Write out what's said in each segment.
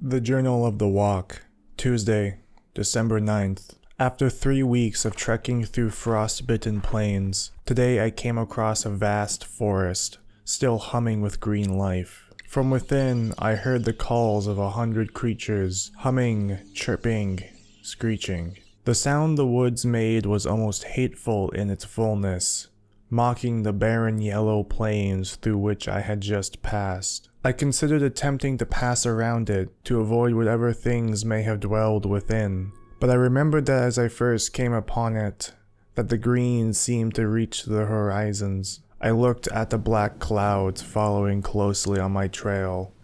The Journal of the Walk, Tuesday, December 9th. After 3 weeks of trekking through frost-bitten plains, today I came across a vast forest, still humming with green life. From within, I heard the calls of 100 creatures, humming, chirping, screeching. The sound the woods made was almost hateful in its fullness, mocking the barren yellow plains through which I had just passed. I considered attempting to pass around it to avoid whatever things may have dwelled within, but I remembered that as I first came upon it, that the green seemed to reach the horizons. I looked at the black clouds following closely on my trail,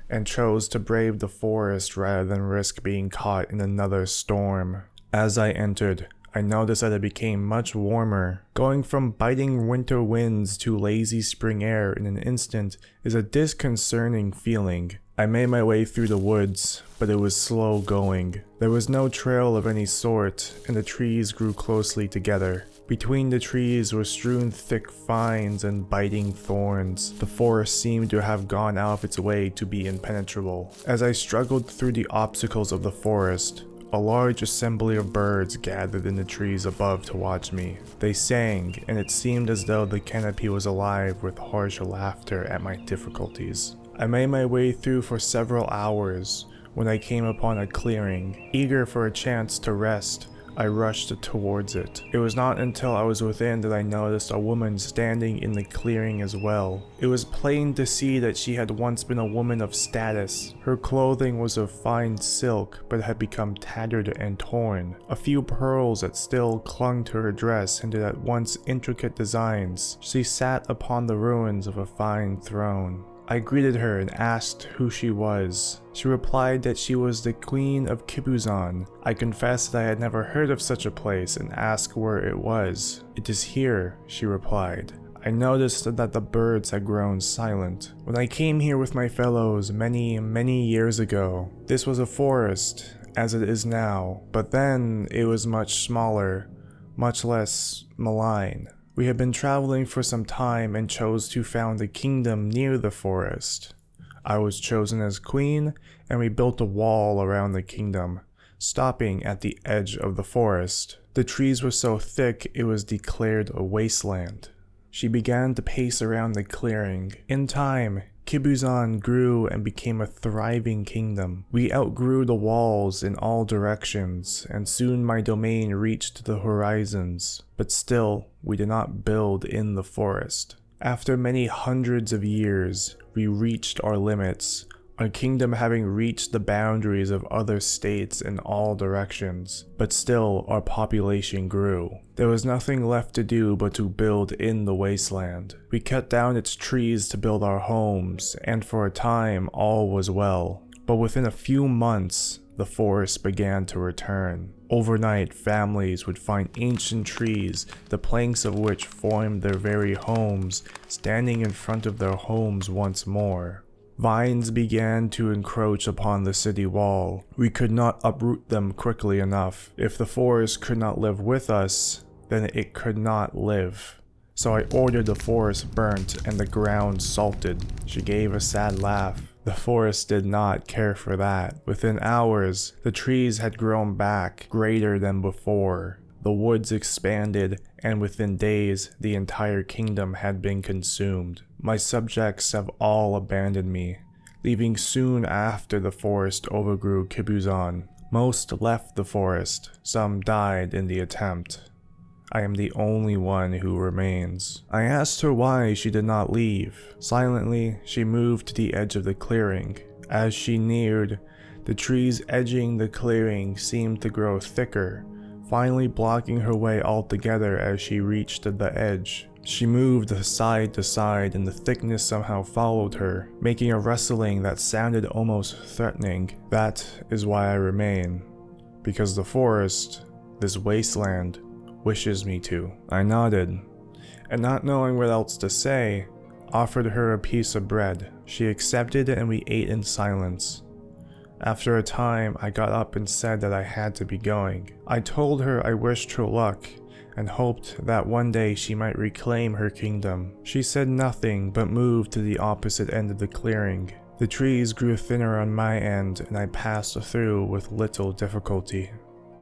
and chose to brave the forest rather than risk being caught in another storm. As I entered, I noticed that it became much warmer. Going from biting winter winds to lazy spring air in an instant is a disconcerting feeling. I made my way through the woods, but it was slow going. There was no trail of any sort, and the trees grew closely together. Between the trees were strewn thick vines and biting thorns. The forest seemed to have gone out of its way to be impenetrable. As I struggled through the obstacles of the forest, a large assembly of birds gathered in the trees above to watch me. They sang, and it seemed as though the canopy was alive with harsh laughter at my difficulties. I made my way through for several hours when I came upon a clearing. Eager for a chance to rest, I rushed towards it. It was not until I was within that I noticed a woman standing in the clearing as well. It was plain to see that she had once been a woman of status. Her clothing was of fine silk, but had become tattered and torn. A few pearls that still clung to her dress hinted at once intricate designs. She sat upon the ruins of a fine throne. I greeted her and asked who she was. She replied that she was the Queen of Kibuzan. I confessed that I had never heard of such a place and asked where it was. "It is here," she replied. I noticed that the birds had grown silent. When I came here with my fellows many years ago, this was a forest, as it is now, but then it was much smaller, much less malign. We had been traveling for some time and chose to found a kingdom near the forest. I was chosen as queen, and we built a wall around the kingdom, stopping at the edge of the forest. The trees were so thick it was declared a wasteland. She began to pace around the clearing. In time, Kibuzan grew and became a thriving kingdom. We outgrew the walls in all directions, and soon my domain reached the horizons. But still, we did not build in the forest. After many hundreds of years, we reached our limits, our kingdom having reached the boundaries of other states in all directions, but still our population grew. There was nothing left to do but to build in the wasteland. We cut down its trees to build our homes, and for a time all was well. But within a few months, the forest began to return. Overnight, families would find ancient trees, the planks of which formed their very homes, standing in front of their homes once more. Vines began to encroach upon the city wall. We could not uproot them quickly enough. If the forest could not live with us, then it could not live. So I ordered the forest burnt and the ground salted. She gave a sad laugh. The forest did not care for that. Within hours, the trees had grown back, greater than before. The woods expanded, and within days, the entire kingdom had been consumed. My subjects have all abandoned me, leaving soon after the forest overgrew Kibuzan. Most left the forest, some died in the attempt. I am the only one who remains. I asked her why she did not leave. Silently, she moved to the edge of the clearing. As she neared, the trees edging the clearing seemed to grow thicker, finally blocking her way altogether as she reached the edge. She moved side to side and the thickness somehow followed her, making a rustling that sounded almost threatening. That is why I remain. Because the forest, this wasteland, wishes me to. I nodded, and not knowing what else to say, offered her a piece of bread. She accepted and we ate in silence. After a time, I got up and said that I had to be going. I told her I wished her luck and hoped that one day she might reclaim her kingdom. She said nothing but moved to the opposite end of the clearing. The trees grew thinner on my end and I passed through with little difficulty.